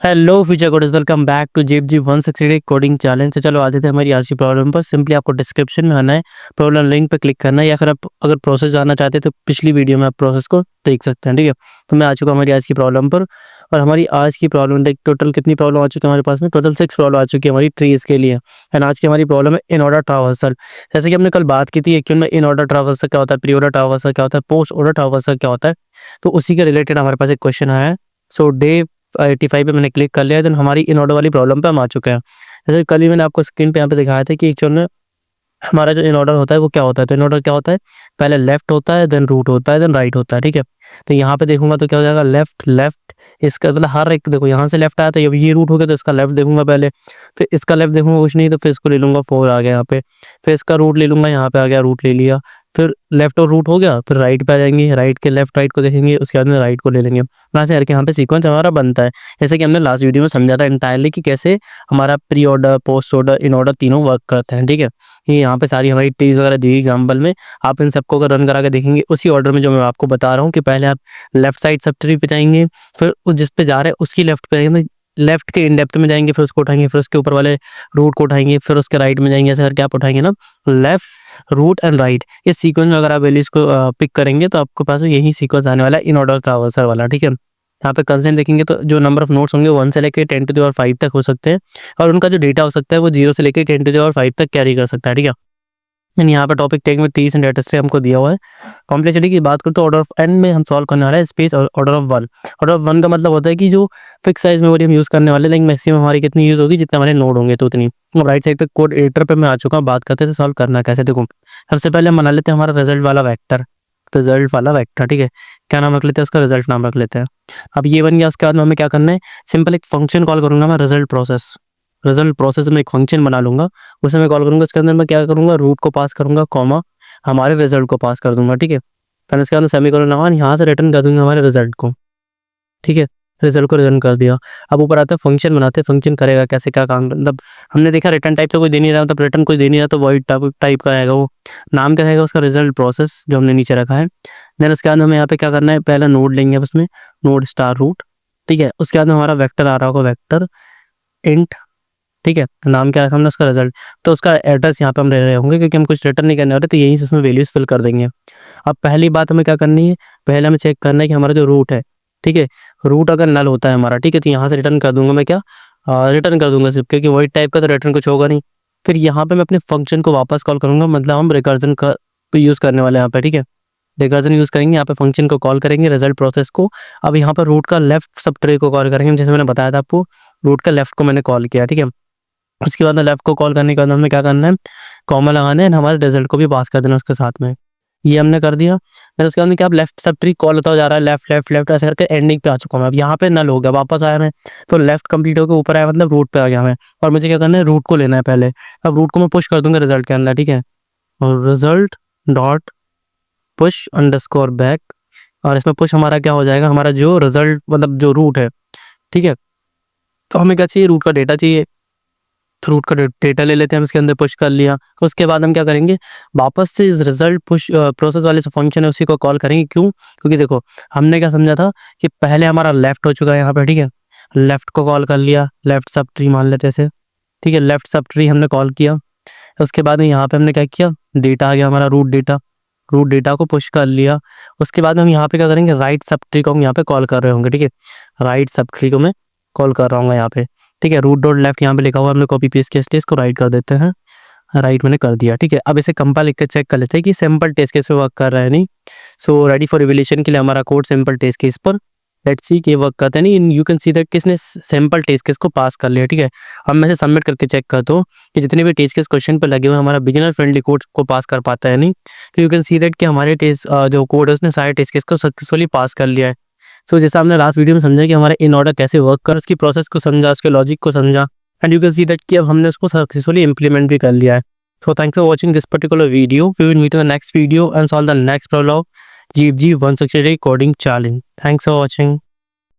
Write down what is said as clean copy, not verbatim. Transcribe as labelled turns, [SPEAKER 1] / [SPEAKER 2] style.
[SPEAKER 1] Hello future coders, welcome back to जेब जी 168 coding challenge. तो चलो आते थे हमारी आज की प्रॉब्लम पर। सिंपली आपको डिस्क्रिप्शन में आना है, प्रॉब्लम लिंक पे क्लिक करना है, या फिर आप अगर प्रोसेस जानना चाहते हैं तो पिछली वीडियो में आप प्रोसेस को देख सकते हैं। ठीक है, तो मैं आ चुका हमारी आज की प्रॉब्लम पर। और हमारी आज की प्रॉब्लम देख, टोटल कितनी प्रॉब्लम आ चुकी है हमारे पास में? टोटल 6 प्रॉब्लम आ चुकी है हमारी ट्रीज के लिए। एंड आज की हमारी प्रॉब्लम है इन ऑर्डर ट्रावर्सल। जैसे कि हमने कल बात की थी एक्चुअल में इन ऑर्डर ट्रावर्सल क्या होता है, प्री ऑर्डर ट्रावर्सल क्या होता है, पोस्ट ऑर्डर ट्रावर्सल क्या होता है, तो उसी के रिलेटेड हमारे पास एक क्वेश्चन आया है। सो डे 85 पे मैंने क्लिक कर लिया, देन हमारी इन ऑर्डर वाली प्रॉब्लम पे हम आ चुके हैं। जैसे कल ही मैंने आपको स्क्रीन पे यहाँ पे दिखाया था कि एक्चुअल में हमारा जो इन ऑर्डर होता है वो क्या होता है। तो इन ऑर्डर क्या होता है, पहले लेफ्ट होता है, देन रूट होता है, देन राइट होता है। ठीक है, तो यहाँ पे देखूंगा तो क्या हो जाएगा, लेफ्ट लेफ्ट। इसका मतलब हर एक, देखो यहाँ से लेफ्ट आया था, अब ये रूट हो गया तो इसका लेफ्ट देखूंगा पहले, फिर इसका लेफ्ट देखूंगा, कुछ नहीं तो फिर इसको ले लूंगा, 4 आ गया यहाँ पे, फिर इसका रूट ले लूंगा, यहाँ पे आ गया, रूट ले लिया, फिर लेफ्ट और रूट हो गया, फिर राइट पे आ जाएंगे, राइट के लेफ्ट राइट को देखेंगे, उसके बाद में राइट को ले लेंगे। यहाँ से करके यहाँ पे सीक्वेंस हमारा बनता है, जैसे कि हमने लास्ट वीडियो में समझा था इंटायरली कि कैसे हमारा pre order, post order, in order तीनों वर्क करते हैं। ठीक है, ये यहाँ पे सारी हमारी ट्रीज वगैरह दी एग्जाम्पल में, आप इन सबको अगर रन करा के देखेंगे उसी ऑर्डर में जो मैं आपको बता रहा हूँ कि पहले आप लेफ्ट साइड सब ट्री पे जाएंगे, फिर उस जिस पे जा रहे हैं उसकी लेफ्ट पे जाएंगे, लेफ्ट के इन डेप्थ में जाएंगे, फिर उसको उठाएंगे, फिर उसके ऊपर वाले रूट को उठाएंगे, फिर उसके राइट में जाएंगे, ऐसे करके आप उठाएंगे ना, लेफ्ट रूट एंड राइट। इस सीक्वेंस में अगर आप वैल्यूज को पिक करेंगे तो आपके पास यही सीक्वेंस आने वाला है इन ऑर्डर ट्रावर्सल वाला। ठीक है, यहाँ पे कंसेंट देखेंगे तो जो नंबर ऑफ नोट्स होंगे 1 से लेकर 10 टू द पावर 5 तक हो सकते हैं, और उनका जो डेटा हो सकता है वो 0 से लेकर 10 टू द पावर 5 तक कैरी कर सकता है। ठीक है, यहाँ पे टॉपिक टेक में 30 एंड डेटा से हमको दिया हुआ है। कॉम्प्लेक्सिटी की बात करें तो ऑर्डर ऑफ एन में हम सॉल्व करने वाला है space order of 1। Order of 1 का मतलब होता है कि जो फिक्स साइज मेमोरी हम यूज़ करने वाले हैं, लेकिन मैक्सिमम हमारी कितनी यूज़ होगी, जितने हमारे नोड होंगे तो उतनी। अब राइट साइड पे कोड एडिटर पे मैं आ चुका हूँ, बात करते हैं सॉल्व करना कैसे। देखो, सबसे पहले हम बना लेते हैं हमारा रिजल्ट वाला वैक्टर। रिजल्ट वाला वैक्टर, ठीक है, क्या नाम रख लेते हैं उसका, रिजल्ट नाम रख लेते हैं। अब ये बन गया, उसके बाद में हमें क्या करना है, सिंपल एक फंक्शन कॉल करूंगा मैं, रिजल्ट प्रोसेस में एक फंक्शन बना लूंगा, उसे मैं कॉल करूंगा। इसके अंदर मैं क्या करूंगा, रूट को पास करूंगा, कॉमा हमारे रिजल्ट को पास कर दूंगा। ठीक है, फिर उसके अंदर सेमीकोलन लगा, यहाँ से रिटर्न कर दूंगा हमारे रिजल्ट को। ठीक है, रिजल्ट को रिटर्न कर दिया। अब ऊपर आता है फंक्शन बनाते हैं, फंक्शन करेगा कैसे, क्या काम, मतलब हमने देखा रिटर्न टाइप तो कोई दे नहीं रहा, मतलब रिटर्न कोई दे नहीं रहा, तो वॉइड टाइप का आएगा, वो नाम क्या रहेगा उसका, रिजल्ट प्रोसेस, जो हमने नीचे रखा है। देन उसके बाद हमें यहाँ पे क्या करना है, पहला नोड लेंगे उसमें, नोड स्टार रूट। ठीक है, उसके बाद में हमारा वेक्टर आ रहा होगा, वेक्टर इंट। ठीक है, नाम क्या रखा हमने उसका, रिजल्ट। तो उसका एड्रेस यहाँ पे हम ले रहे होंगे क्योंकि हम कुछ रिटर्न नहीं करने वाले, तो यहीं से उसमें वैल्यूज फिल कर देंगे। अब पहली बात हमें क्या करनी है, पहले हमें चेक करना है कि हमारा जो रूट है, ठीक है, रूट अगर नल होता है हमारा, ठीक है, तो यहाँ से रिटर्न कर दूंगा मैं, क्या रिटर्न कर दूंगा सिर्फ, क्योंकि वही टाइप का तो रिटर्न कुछ होगा नहीं। फिर यहाँ पे मैं अपने फंक्शन को वापस कॉल करूंगा, मतलब हम रिकर्जन का यूज़ करने वाले हैं यहाँ पे। ठीक है, रिकर्जन यूज़ करेंगे, यहाँ पे फंक्शन को कॉल करेंगे, रिजल्ट प्रोसेस को। अब यहाँ पर रूट का लेफ्ट सब ट्रे को कॉल करेंगे, जैसे मैंने बताया था आपको, रूट का लेफ्ट को मैंने कॉल किया। ठीक है, उसके बाद में लेफ्ट को कॉल करने के बाद हमें क्या करना है, कॉमा लगाना है, हमारे रिजल्ट को भी पास कर देना उसके साथ में। ये हमने कर दिया। फिर उसके बाद में क्या, अब लेफ्ट सब ट्री कॉल होता जा रहा है, लेफ्ट लेफ्ट लेफ्ट ऐसे करके एंडिंग पे आ चुका हूँ मैं। अब यहाँ पे नल हो गया, वापस आया मैं, तो लेफ्ट कंप्लीट होकर ऊपर आया, मतलब रूट पे आ गया मैं। और मुझे क्या करना है, रूट को लेना है पहले। अब रूट को मैं पुश कर दूंगा रिजल्ट के अंदर। ठीक है, और result dot push underscore back, और इसमें पुश हमारा क्या हो जाएगा, हमारा जो रिजल्ट मतलब जो रूट है। ठीक है, तो हमें क्या चाहिए, रूट का डेटा चाहिए, रूट का डेटा ले लेते हैं हम, इसके अंदर पुश कर लिया। उसके बाद हम क्या करेंगे, वापस से इस रिजल्ट पुश प्रोसेस वाले जो फंक्शन है उसी को कॉल करेंगे। क्यों, क्योंकि देखो हमने क्या समझा था कि पहले हमारा लेफ्ट हो चुका है यहाँ पे। ठीक है, लेफ्ट को कॉल कर लिया, लेफ्ट सब ट्री मान लेते ऐसे। ठीक है, लेफ्ट सब ट्री हमने कॉल किया। उसके बाद में यहाँ पे हमने क्या किया, डेटा आ गया हमारा, रूट डेटा को पुश कर लिया। उसके बाद में हम यहाँ पे क्या करेंगे, राइट सब ट्री को हम यहाँ पे कॉल कर रहे होंगे। ठीक है, राइट सब ट्री को मैं कॉल कर रहा हूँ यहाँ पे। ठीक है, रूट डॉट लेफ्ट यहाँ पे लिखा हुआ, हमने कॉपी पेस्ट किया, इसको राइट कर देते हैं। राइट मैंने कर दिया। ठीक है, अब इसे कंपाइल लिख के चेक कर लेते हैं कि सिंपल टेस्ट केस पे वर्क कर रहा है नहीं। सो रेडी फॉर रिविलेशन के लिए हमारा कोड सिंपल टेस्ट केस पर, लेट्स सी कि वर्क करता है नहीं। यू कैन सी दैट किसने सिंपल टेस्ट केस को पास कर लिया। ठीक है, अब मैं इसे सबमिट करके चेक करता हूँ कि जितने भी टेस्ट केस क्वेश्चन पर लगे हुए हमारा बिगिनर फ्रेंडली कोड को पास कर पाता है नहीं। तो यू कैन सी दैट कि हमारे टेस्ट जो कोड है उसने सारे टेस्ट केस को सक्सेसफुली पास कर लिया है। सो जैसा हमने लास्ट वीडियो में समझा कि हमारा इन ऑर्डर कैसे वर्क कर, उसकी प्रोसेस को समझा, उसके लॉजिक को समझा, and you can see that कि अब हमने उसको सक्सेसफुली इंप्लीमेंट भी कर लिया है। So thanks for watching this particular video. We will meet in the next video and solve the next problem of GFG 168 coding challenge. Thanks for watching.